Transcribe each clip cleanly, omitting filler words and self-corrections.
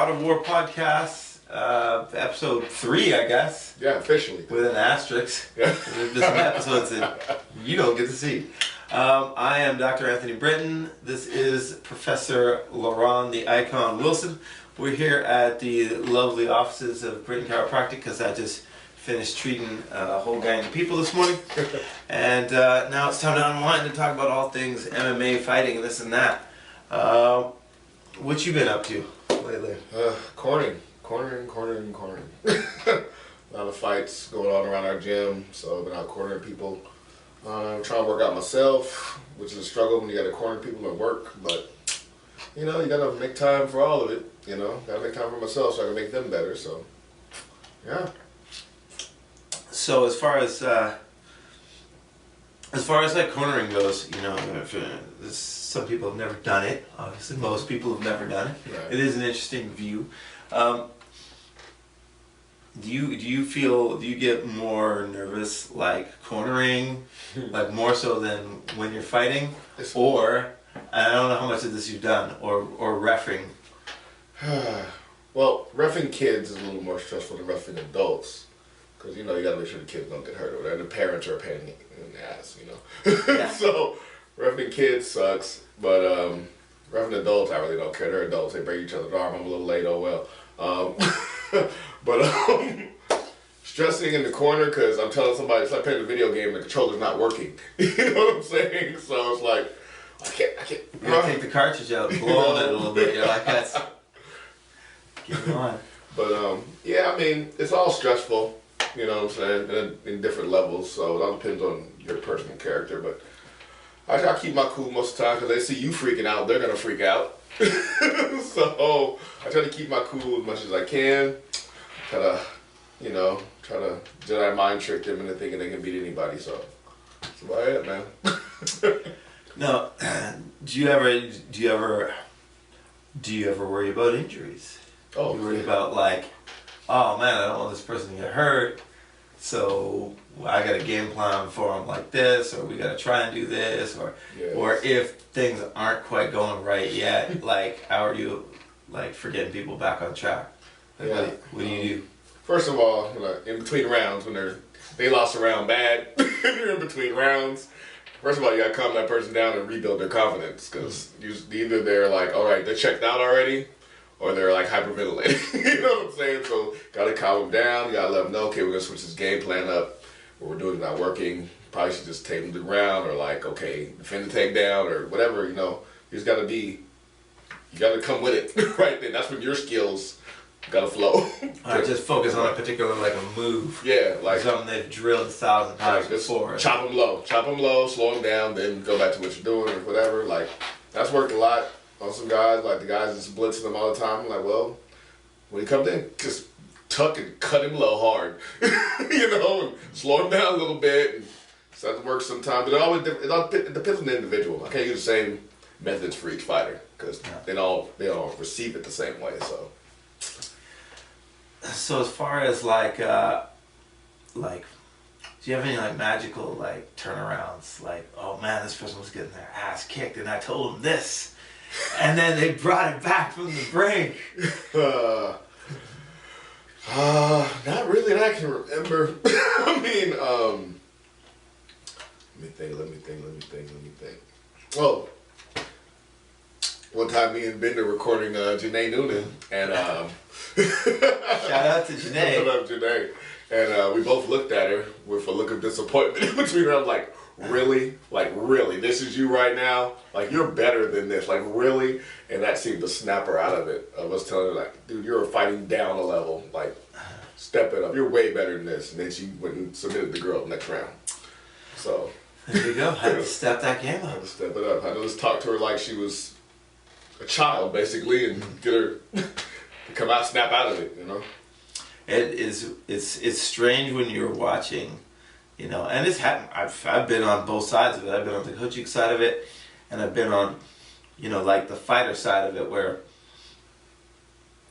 Art of War podcast, episode 3, I guess. Yeah, officially. With an asterisk. Yeah. There's some episodes that you don't get to see. I am Dr. Anthony Britton. This is Professor Laurent the Icon Wilson. We're here at the lovely offices of Britton Chiropractic because I just finished treating a whole gang of people this morning. And now it's time to unwind and talk about all things MMA, fighting, and this and that. What you been up to lately? Cornering. A lot of fights going on around our gym, so I've been out cornering people. I'm trying to work out myself, which is a struggle when you got to corner people at work, but you know, you got to make time for all of it, you know. Got to make time for myself so I can make them better, so yeah. So as far as like cornering goes, you know, some people have never done it. Obviously, most people have never done it. Right. It is an interesting view. Do you get more nervous like cornering, like more so than when you're fighting, or I don't know how much of this you've done, or reffing? Well, reffing kids is a little more stressful than reffing adults. Because, you know, you got to make sure the kids don't get hurt or whatever. And the parents are a pain in the ass, you know. Yeah. So, reffing kids sucks. But reffing adults, I really don't care. They're adults. They break each other's arm. I'm a little late, oh well. But stressing in the corner because I'm telling somebody, it's like playing a video game and the controller's not working. You know what I'm saying? So, it's like, I can't. You gotta take the cartridge out, blow on it a little bit. You're like, that's... Keep it on. But, yeah, I mean, it's all stressful. You know what I'm saying? In different levels, so it all depends on your personal character. But I keep my cool most of the time because they see you freaking out, they're going to freak out. So I try to keep my cool as much as I can. Try to Jedi mind trick them into thinking they can beat anybody. So that's about it, man. No, do you ever worry about injuries? Oh, you worry about like, oh man, I don't want this person to get hurt, so I got a game plan for them like this, or we got to try and do this, or yes. Or if things aren't quite going right yet, like how are you like for getting people back on track? Like, Yeah. what do you do? First of all, in between rounds, when they lost a round bad, you're in between rounds. First of all, you got to calm that person down and rebuild their confidence, because either they're like, all right, they're checked out already, or they're like hyperventilating. You know what I'm saying? So gotta calm them down. You gotta let them know, okay, we're gonna switch this game plan up. What we're doing is not working. Probably should just take them to the ground, or like, okay, defend the takedown, or whatever. You know, you gotta come with it right then. That's when your skills gotta flow. Just focus on a particular like a move. Yeah, like something they've drilled 1,000 times before. Chop them low, slow them down, then go back to what you're doing or whatever. Like that's worked a lot. On some guys, like the guys just blitzing them all the time. I'm like, well, when he comes in, just tuck and cut him low hard, you know, and slow him down a little bit. And so that works sometimes, but it depends on the individual. I can't use the same methods for each fighter because they don't receive it the same way. So as far as like, do you have any like magical like turnarounds? Like, oh man, this person was getting their ass kicked, and I told them this. And then they brought it back from the brink. Not really that I can remember. I mean, let me think. Well, one time me and Ben were recording Janae Noonan, and shout out to Janae. Shout out to Janae. And we both looked at her with a look of disappointment in between her. I'm like, really? Like, really? This is you right now? Like, you're better than this. Like, really? And that seemed to snap her out of it. I was telling her, like, dude, you're fighting down a level. Like, step it up. You're way better than this. And then she went and submitted the girl next round. So. There you go. Had to step that game I up. had to step it up. I had to just talk to her like she was a child, basically, and get her to come out, snap out of it, you know? It's strange when you're watching, you know, and it's happened. I've been on both sides of it. I've been on the coaching side of it, and I've been on, you know, like the fighter side of it, where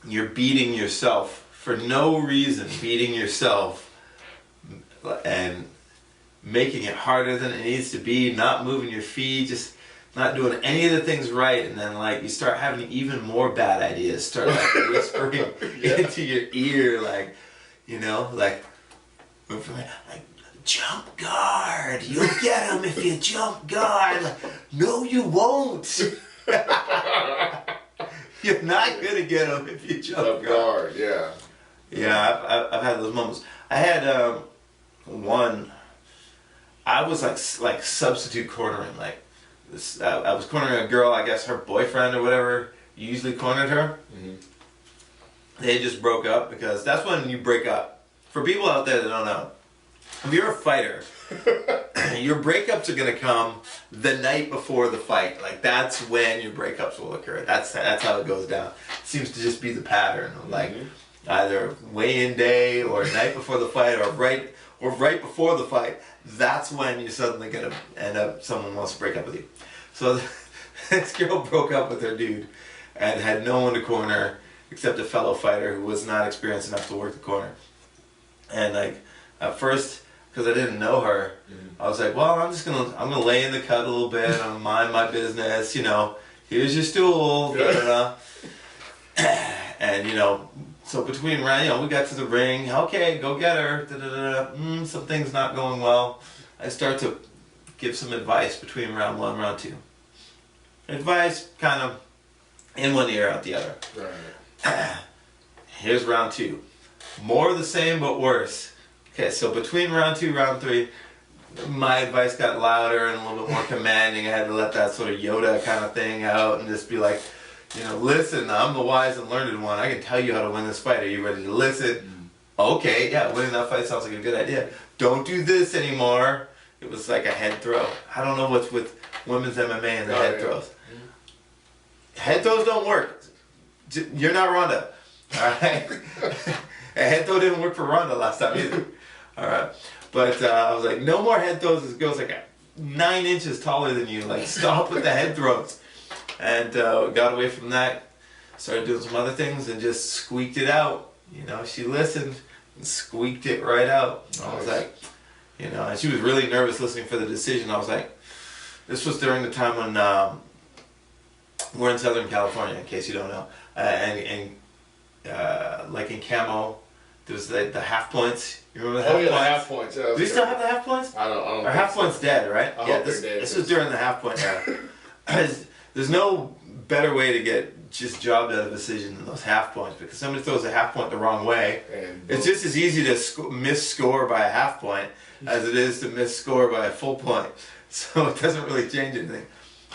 you're beating yourself for no reason, beating yourself and making it harder than it needs to be, not moving your feet, just not doing any of the things right, and then like you start having even more bad ideas, start like whispering into your ear, like, you know, like jump guard, you'll get him if you jump guard. Like, no, you won't. You're not gonna get him if you jump guard. Yeah. Yeah, I've had those moments. I had one. I was like substitute cornering, like this. I was cornering a girl. I guess her boyfriend or whatever usually cornered her. Mm-hmm. They just broke up because that's when you break up. For people out there that don't know, if you're a fighter, your breakups are gonna come the night before the fight. Like that's when your breakups will occur. That's how it goes down. It seems to just be the pattern of like either weigh-in day or night before the fight or right before the fight. That's when you're suddenly gonna end up someone wants to break up with you. So this girl broke up with her dude and had no one to corner except a fellow fighter who was not experienced enough to work the corner. And like at first, because I didn't know her, I was like, well, I'm gonna lay in the cut a little bit, I'm gonna mind my business, you know, here's your stool, and you know, so between round, you know, we got to the ring, okay, go get her, something's not going well. I start to give some advice between round 1 and round 2. Advice kind of in one ear, out the other. Right. Here's round 2. More of the same, but worse. Okay, so between round 2 and round 3, my advice got louder and a little bit more commanding. I had to let that sort of Yoda kind of thing out and just be like, you know, listen, I'm the wise and learned one. I can tell you how to win this fight. Are you ready to listen? Okay, yeah, winning that fight sounds like a good idea. Don't do this anymore. It was like a head throw. I don't know what's with women's MMA and the head throws. Head throws don't work. You're not Ronda. Alright? A head throw didn't work for Ronda last time either. Alright. But I was like, no more head throws. This girl's like 9 inches taller than you. Like, stop with the head throws. And got away from that. Started doing some other things and just squeaked it out. You know, she listened and squeaked it right out. Nice. I was like, you know, and she was really nervous listening for the decision. I was like, this was during the time when we're in Southern California, in case you don't know. And like in Camo, there was the half points. You remember the half points? The half points. Yeah, do you still have the half points? I don't. Or half points dead, right? I yeah, hope they're dead. This was during the half point era. There's no better way to get just jobbed out of a decision than those half points, because somebody throws a half point the wrong way. It's just as easy to miss score by a half point as it is to miss score by a full point. So it doesn't really change anything.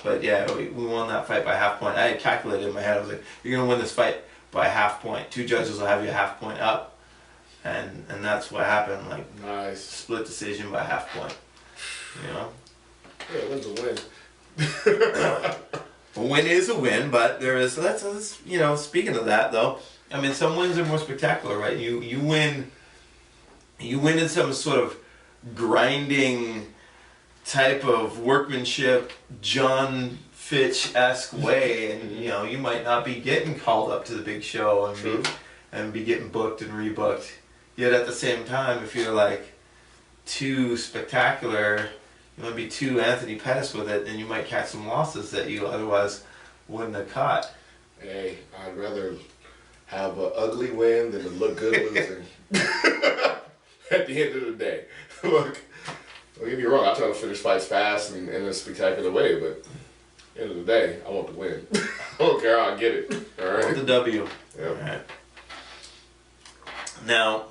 But yeah, we won that fight by half point. I had calculated in my head. I was like, you're going to win this fight by a half point. 2 judges will have you a half point up. And that's what happened. Like, nice. Split decision by half point. You know? Yeah, win's a win. A win is a win, but there is, that's you know, speaking of that though, I mean, some wins are more spectacular, right? You win in some sort of grinding type of workmanship, John Fitch-esque way, and you know, you might not be getting called up to the big show and be getting booked and rebooked. Yet at the same time, if you're like too spectacular, you might be too Anthony Pettis with it, and you might catch some losses that you otherwise wouldn't have caught. Hey, I'd rather have an ugly win than to look good losing. At the end of the day. Look, don't get me wrong, I try to finish fights fast and in a spectacular way, but at the end of the day, I want to win. I don't care how I get it. All right? I want the W. Yep. All right. Now,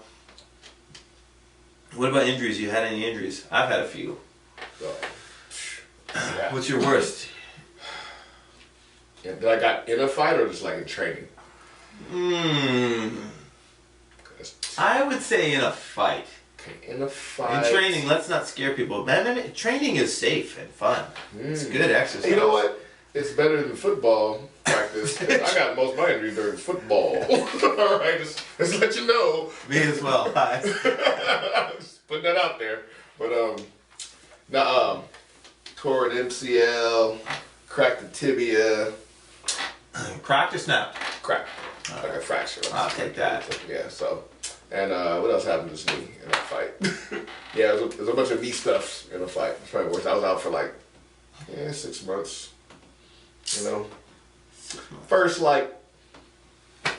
what about injuries? You had any injuries? I've had a few. Yeah. What's your worst? Yeah, that I got in a fight or just like in training? I would say in a fight. Okay, in a fight. In training, let's not scare people. Man, training is safe and fun. It's good exercise. You know what? It's better than football practice. I got most of my injuries during football. All right, just let you know. Me as well. Hi. Just putting that out there. But tore an MCL, cracked the tibia. Cracked or snapped? Cracked. Like a fracture. I'll take that. Yeah. So, and what else happened to this knee in that fight? Yeah, it was a bunch of knee stuffs in the fight. It's probably worse. I was out for like 6 months. You know, first like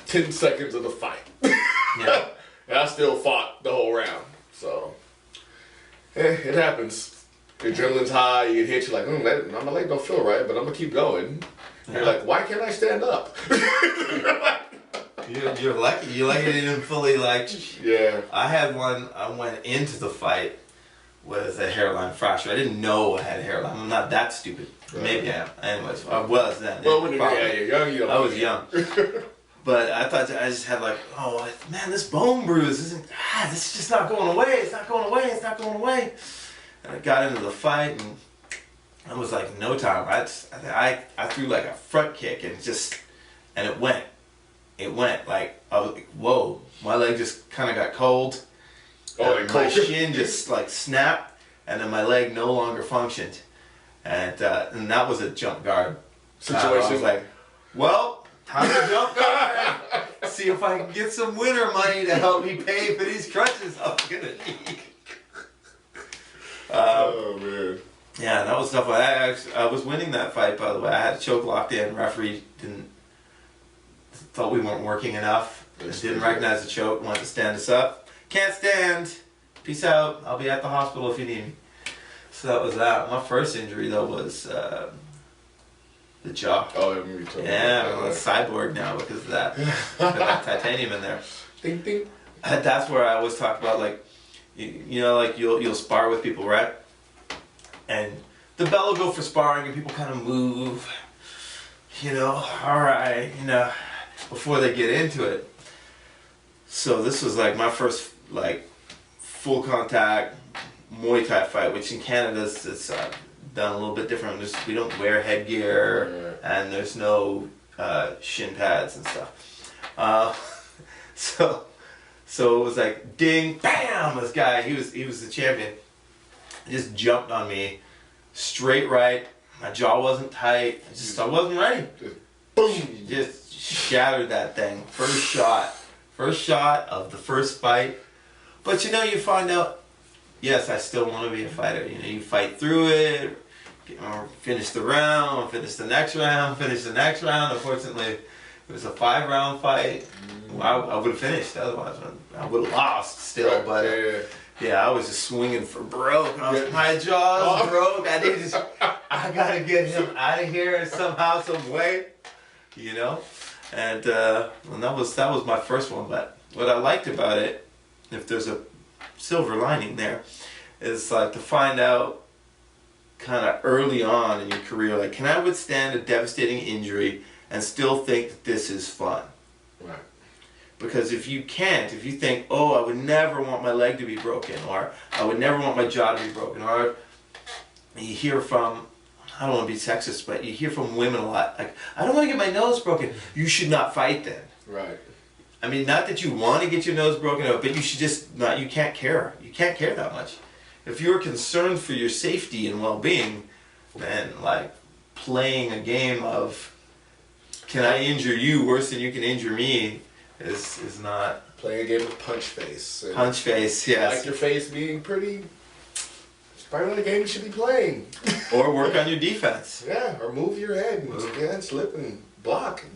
10 seconds of the fight. Yeah. And I still fought the whole round. So, it happens. The adrenaline's high, you get hit, you're like, my leg don't feel right, but I'm gonna keep going. Yeah. You're like, why can't I stand up? You're lucky. You like it didn't fully like. Yeah. I had one. I went into the fight with a hairline fracture. I didn't know I had a hairline. I'm not that stupid. Right. Maybe I am. Anyways, I was then. Well, when you're young, you don't. I was young. But I thought I just had like, oh man, this bone bruise isn't. This is just not going away. It's not going away. It's not going away. And I got into the fight and it was like no time. I threw like a front kick and it went. It went like I was like, whoa. My leg just kind of got cold. Oh, And my shin just like snapped, and then my leg no longer functioned, and that was a jump guard Situation. I was like, well, time to jump guard. See if I can get some winter money to help me pay for these crutches I'm gonna need. Oh man. Yeah, that was tough. I was winning that fight, by the way. I had a choke locked in. Referee thought we weren't working enough. Didn't recognize the choke. Wanted to stand us up. Can't stand. Peace out. I'll be at the hospital if you need me. So that was that. My first injury though was the jaw. Oh, I remember you told me. Yeah, I'm a cyborg now because of that. Got that titanium in there. Ding ding. That's where I always talk about like, you know, like you'll spar with people, right? And the bell will go for sparring, and people kind of move. You know, all right, you know, before they get into it. So this was like my first like full contact Muay Thai fight, which in Canada it's done a little bit different. We don't wear headgear, and there's no shin pads and stuff. So it was like ding, bam! This guy, he was the champion. He just jumped on me, straight right. My jaw wasn't tight. I wasn't ready. Boom! Just shattered that thing. First shot of the first fight. But you know, you find out, yes, I still want to be a fighter. You know, you fight through it, finish the round, finish the next round, finish the next round. Unfortunately, it was a 5-round fight. Well, I would have finished. Otherwise, I would have lost still. Right. But yeah, I was just swinging for broke. My jaw's broke. I gotta get him out of here somehow, some way. You know, and that was my first one. But what I liked about it, if there's a silver lining there, is like to find out kind of early on in your career, like, can I withstand a devastating injury and still think that this is fun? Right. Because if you can't, if you think, oh, I would never want my leg to be broken, or I would never want my jaw to be broken, or you hear from, I don't want to be sexist, but you hear from women a lot, like, I don't want to get my nose broken. You should not fight then. Right. I mean, not that you want to get your nose broken out, but you should just not, you can't care. You can't care that much. If you're concerned for your safety and well-being, then like playing a game of, can I injure you worse than you can injure me, is not. Playing a game of punch face. Punch face, yes. Like your face being pretty. It's probably not a game you should be playing. Or work on your defense. Yeah, or move your head and slip and block and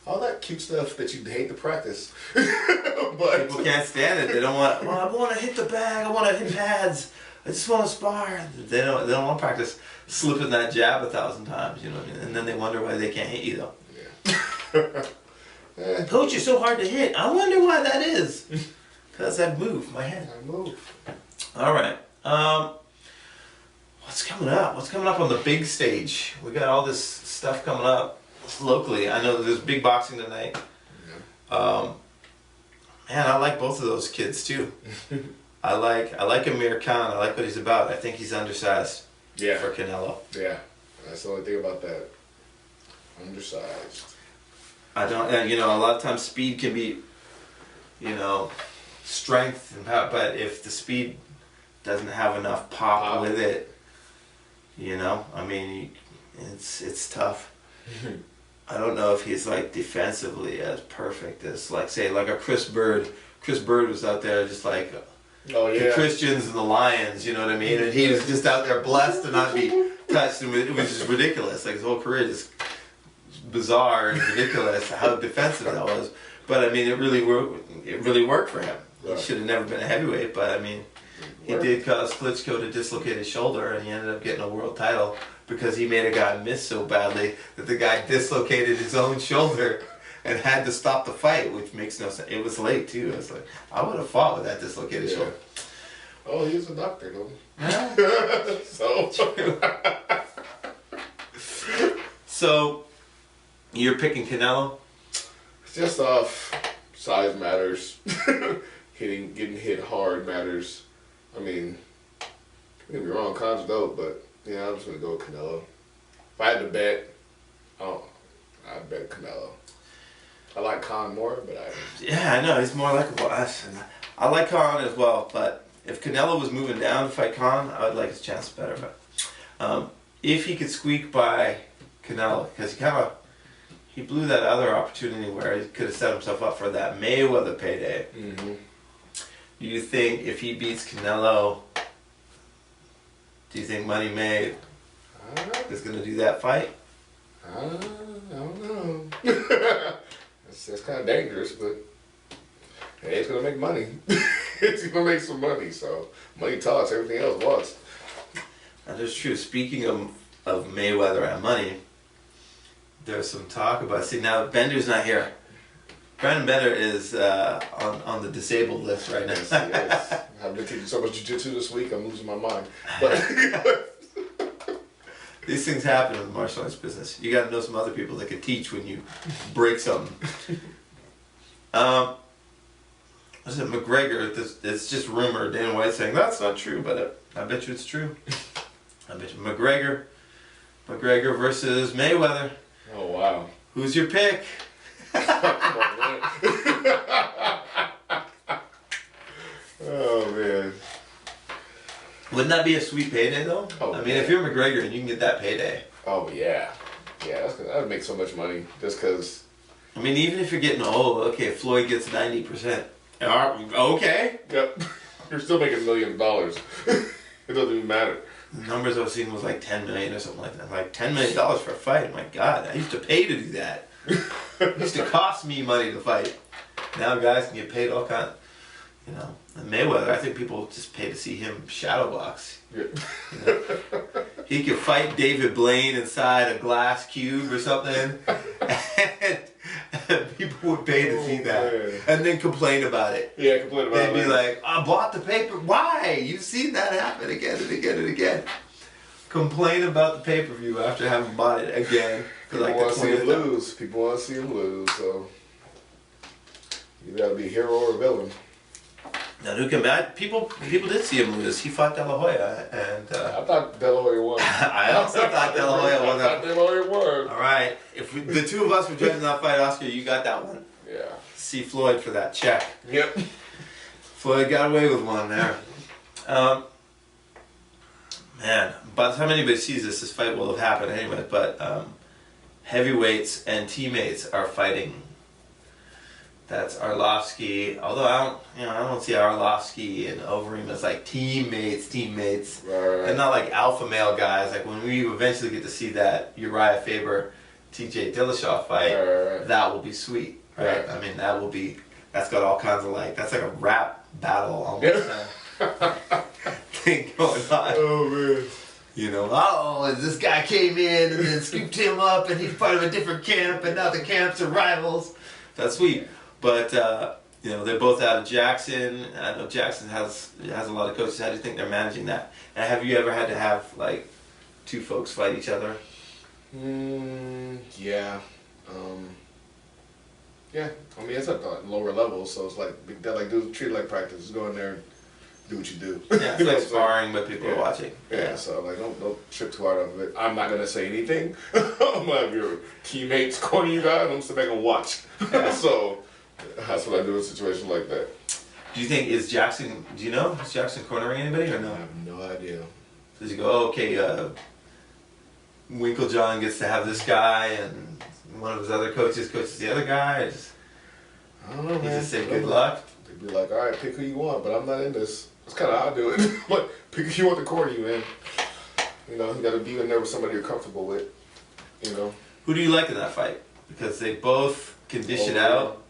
all that cute stuff that you hate to practice. But People can't stand it. They don't want. Well, I want to hit the bag. I want to hit pads. I just want to spar. They don't want to practice slipping that jab 1,000 times. You know, and then they wonder why they can't hit you though. Yeah. Coach, you're so hard to hit. I wonder why that is. Because I move my head. I move. All right. What's coming up? What's coming up on the big stage? We got all this stuff coming up locally. I know there's big boxing tonight. Yeah. Man, I like both of those kids too. I like Amir Khan. I like what he's about. I think he's undersized. Yeah. For Canelo. Yeah. That's the only thing about that. Undersized. I don't. And, you know, a lot of times speed can be, you know, strength and power, but if the speed doesn't have enough pop with it, you know, I mean, it's tough. I don't know if he's like defensively as perfect as like say like a Chris Bird. Chris Bird was out there just like the Christians and the Lions, you know what I mean? And he was just out there blessed to not be touched, and it was just ridiculous. Like his whole career just bizarre and ridiculous how defensive that was. But I mean, it really worked for him. Right. He should have never been a heavyweight, but I mean, he did cause Klitschko to dislocate his shoulder, and he ended up getting a world title because he made a guy miss so badly that the guy dislocated his own shoulder and had to stop the fight, which makes no sense. It was late too. It's like I would have fought with that dislocated shoulder. Oh, he's a doctor though. Yeah. So. So, you're picking Canelo? It's just size matters. Getting hit hard matters. I mean, don't get me wrong, Khan's dope, but yeah, I'm just gonna go with Canelo. If I had to bet, I'd bet Canelo. I like Khan more, but Yeah, I know he's more likable. I like Khan as well, but if Canelo was moving down to fight Khan, I would like his chance better. But if he could squeak by Canelo, because he blew that other opportunity where he could have set himself up for that Mayweather payday. Mm-hmm. Do you think if he beats Canelo, do you think Money May is going to do that fight? I don't know. That's kind of dangerous, but hey, it's gonna make money. It's gonna make some money. So money talks, everything else walks. That is true. Speaking of Mayweather and money, there's some talk about. See, now Bender's not here. Brandon Bender is on the disabled list right now. Yes. I've been teaching so much jiu-jitsu this week, I'm losing my mind. But These things happen in the martial arts business. You got to know some other people that can teach when you break something. Was it McGregor? It's just rumor. Dana White saying that's not true, but I bet you it's true. I bet you McGregor versus Mayweather. oh wow. Who's your pick? Oh man. Wouldn't that be a sweet payday though? Oh, I mean, yeah. if you're McGregor and you can get that payday. Oh yeah. Yeah, that would make so much money just because. I mean, even if you're getting okay, Floyd gets 90%. Okay. Yep. You're still making $1 million. It doesn't even matter. The numbers I've seen was like 10 million or something like that. Like $10 million for a fight. My God, I used to pay to do that. It used to cost me money to fight. Now guys can get paid all kinds. You know, and Mayweather, I think people just pay to see him shadow box. Yeah. You know? He could fight David Blaine inside a glass cube or something, and people would pay to see that, man. and then complain about it. Yeah, complain about it. They'd be like, "I bought the paper. Why? You've seen that happen again and again and again." Complain about the pay-per-view after having bought it again. People like want to see him 20th time. lose. People want to see him lose. So you gotta be a hero or a villain. Now, who can match? People did see him lose. He fought De La Hoya, and I thought De La Hoya won. I also thought De La Hoya won I that. thought De La Hoya won. All right, if the two of us were judging that fight, Oscar, you got that one. Yeah. See Floyd for that check. Yep. Floyd got away with one there. Man, by the time anybody sees this fight will have happened anyway. But heavyweights and teammates are fighting. That's Arlovsky. Although I don't see Arlovsky and Overeem as like teammates, Right. and not like alpha male guys. Like when we eventually get to see that Uriah Faber, T.J. Dillashaw fight, Right. that will be sweet, right? Right. I mean, that's got all kinds of that's like a rap battle almost thing going on. Oh man. You know, and this guy came in and then scooped him up, and he's part of a different camp, and now the camps are rivals. That's sweet. But they're both out of Jackson. I know Jackson has a lot of coaches. How do you think they're managing that? And have you ever had to have like two folks fight each other? Yeah. Yeah. I mean, it's at the lower level, so it's like treat it like practice. Just go in there and do what you do. Yeah, it's like sparring, but people are watching. Yeah, so like don't trip too hard off of it. I'm not gonna say anything. I'm gonna have your teammates corner you guys. I'm gonna sit back and watch. Yeah. So that's what I do in a situation like that. Do you think is Jackson cornering anybody or I no? have no idea. Does he go, okay, Winklejohn gets to have this guy, and one of his other coaches the other guy? I don't know, man. He just say good luck? They'd be like, all right, pick who you want, but I'm not in this. That's kind of how I do it. Like, pick who you want to corner you, man. You know, you got to be in there with somebody you're comfortable with. You know. Who do you like in that fight? Because they both can dish it out,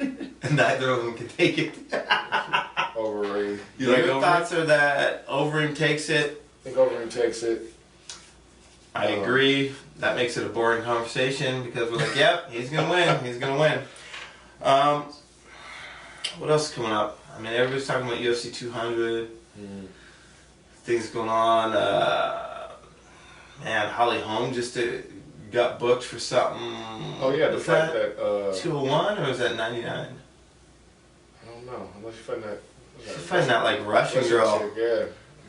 and neither of them can take it. Overeem. Your thoughts are that Overeem takes it. I think Overeem takes it. I agree. That makes it a boring conversation because we're like, yep, he's gonna win. He's gonna win. What else is coming up? I mean, everybody's talking about UFC 200. Things going on. Man, Holly Holm just got booked for something. Oh yeah, the fact that 201 or was that 99? I don't know. Unless you find that. She's fighting that like Russian girl. Chick, yeah.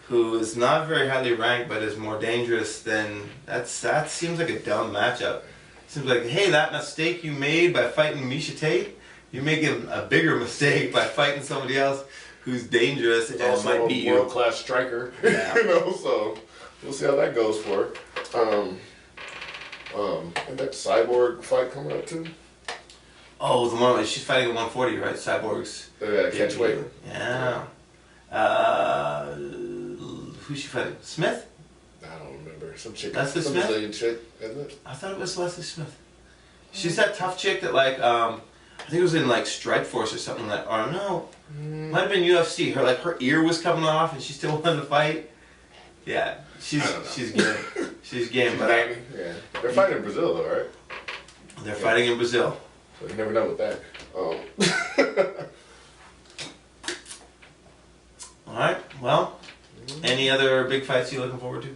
Who is not very highly ranked, but is more dangerous than that seems like a dumb matchup. Seems like, hey, that mistake you made by fighting Miesha Tate, you're making a bigger mistake by fighting somebody else who's dangerous and also might beat you. World-class striker. Yeah. So we'll see how that goes for her. And that Cyborg fight coming up too. Oh, the one she's fighting at 140, right? Cyborg's. Yeah, catch weight. Yeah. Who's she fighting? Smith? I don't remember. Some chick. Leslie some Smith? Brazilian chick, isn't it? I thought it was Leslie Smith. She's that tough chick that like I think it was in like Strike Force or something like, or no, might have been UFC. Her ear was coming off and she still wanted to fight. Yeah, she's game. She's game, but yeah, they're fighting in Brazil though, right? They're fighting in Brazil. So you never know with that. All right. Well, any other big fights you looking forward to?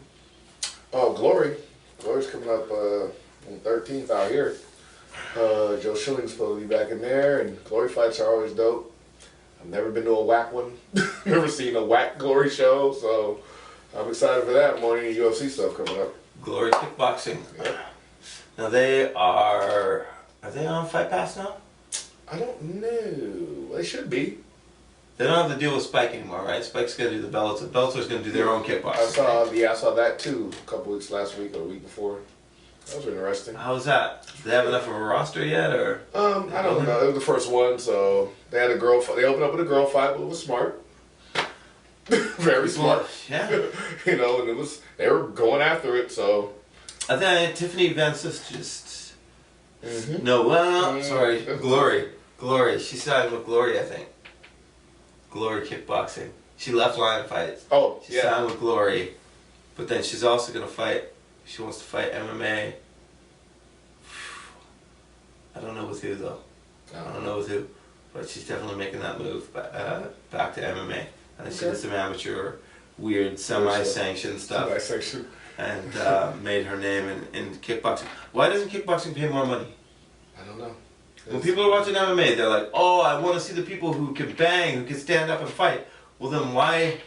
Oh, Glory. Glory's coming up on the 13th out here. Joe Schilling's supposed to be back in there, and Glory fights are always dope. I've never been to a whack one. Never seen a whack Glory show, so I'm excited for that more than any UFC stuff coming up. Glory Kickboxing. Yep. Now they are they on Fight Pass now? I don't know. They should be. They don't have to deal with Spike anymore, right? Spike's gonna do the Bellator. Bellator's gonna do their own kickboxing. I saw that too a couple weeks last week or a week before. That was interesting. How was that? Do they have enough of a roster yet, or? I don't know. It was the first one, so they had a girl fight. They opened up with a girl fight, but it was smart. Very smart. Yeah. And it was, they were going after it, so. I think Tiffany Vance is just. No, well, sorry. Glory. She signed with Glory, I think. Glory Kickboxing. She left Lion Fights. Oh, She signed with Glory, but then she's also gonna fight. She wants to fight MMA. I don't know with who though. I don't know with who, but she's definitely making that move back to MMA. I think she did some amateur, weird, semi-sanctioned stuff, Semi-sanctioned. and made her name in kickboxing. Why doesn't kickboxing pay more money? I don't know. When people are watching MMA, they're like, "Oh, I want to see the people who can bang, who can stand up and fight." Well, then why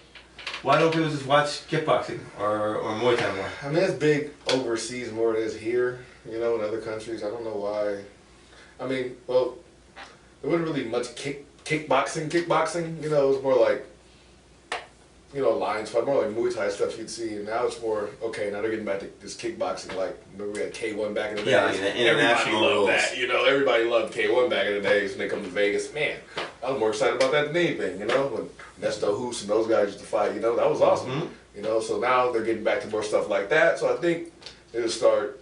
don't people just watch kickboxing or Muay Thai more? I mean, it's big overseas more than it is here. In other countries. I don't know why. I mean, well, there wasn't really much kickboxing. It was more like, Lions fight, more like Muay Thai stuff you'd see. And now it's more, okay, now they're getting back to this kickboxing. Like, remember we had K1 back in the day? Yeah, like the international everybody loved rules. that. Everybody loved K1 back in the days when they come to Vegas. Man, I was more excited about that than anything, when Nesto Hoos and those guys used to fight, that was awesome. So now they're getting back to more stuff like that. So I think it'll start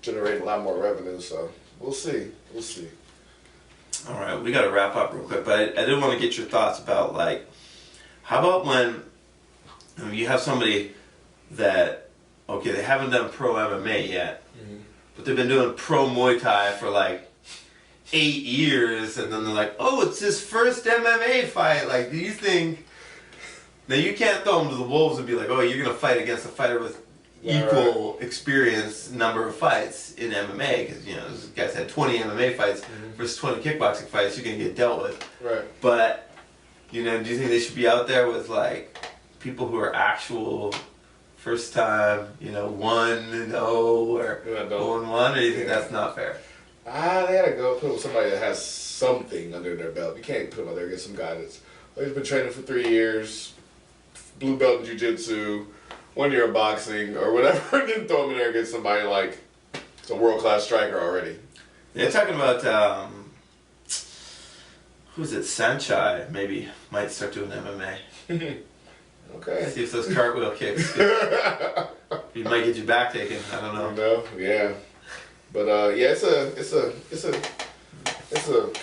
generating a lot more revenue. So we'll see. All right, we got to wrap up real quick, but I did want to get your thoughts about, like, how about when you have somebody that, okay, they haven't done pro MMA yet, but they've been doing pro Muay Thai for like 8 years, and then they're like, oh, it's his first MMA fight. Like, do you think, now you can't throw them to the wolves and be like, oh, you're going to fight against a fighter with equal experience number of fights in MMA, because this guy's had 20 MMA fights versus 20 kickboxing fights. You're gonna get dealt with. Right. But do you think they should be out there with like people who are actual first time, 1-0 or 0-1, or do you think that's not fair? They gotta go put with somebody that has something under their belt. You can't put them out there against some guy he's been training for 3 years, blue belt in jiu-jitsu, 1 year of boxing or whatever, and then throw him in there against somebody like it's a world-class striker already. They're talking about who's it? Sanchai maybe might start doing MMA. Okay. See if those cartwheel kicks. You might get your back taken. I don't know. Yeah. But yeah, it's a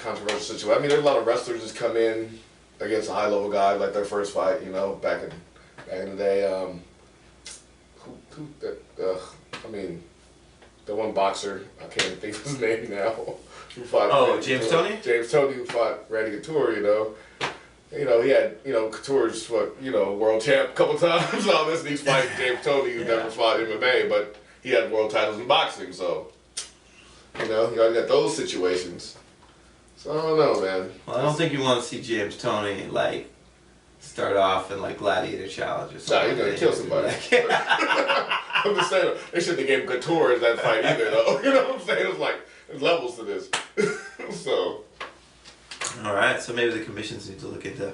controversial situation. I mean, there's a lot of wrestlers just come in against a high level guy like their first fight. You know, back in the day. I mean, the one boxer, I can't think of his name now. Who fought James Toney? James Toney, who fought Randy Couture, you know. You know, he had, Couture's, world champ a couple times. All this, and he's fighting James Toney, who never fought MMA, but he had world titles in boxing, so, you already got those situations. So, I don't know, man. Well, I don't think you want to see James Toney, start off in, Gladiator Challenge or something. Nah, he's gonna kill somebody. I'm just saying, they shouldn't have gave Couture that fight either, though. You know what I'm saying? It's like, there's levels to this. So. All right, so maybe the commissions need to look into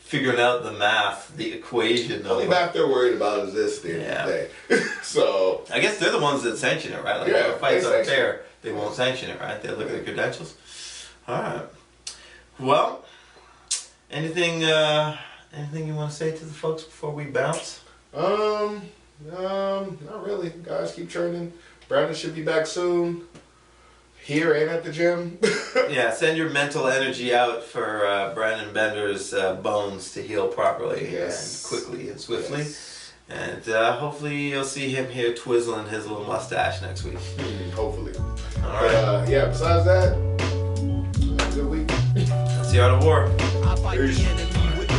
figuring out the math, the equation. The only math they're worried about is this at the end of the day. So. I guess they're the ones that sanction it, right? If a fight's unfair, they won't sanction it, right? They look at the credentials. All right. Well, anything you want to say to the folks before we bounce? Not really. Guys, keep churning. Brandon should be back soon. Here and at the gym. Yeah, send your mental energy out for Brandon Bender's bones to heal properly and quickly and swiftly. Yes. And hopefully you'll see him here twizzling his little mustache next week. Hopefully. All right. Besides that, have a good week. That's the art of war. I fight the enemy with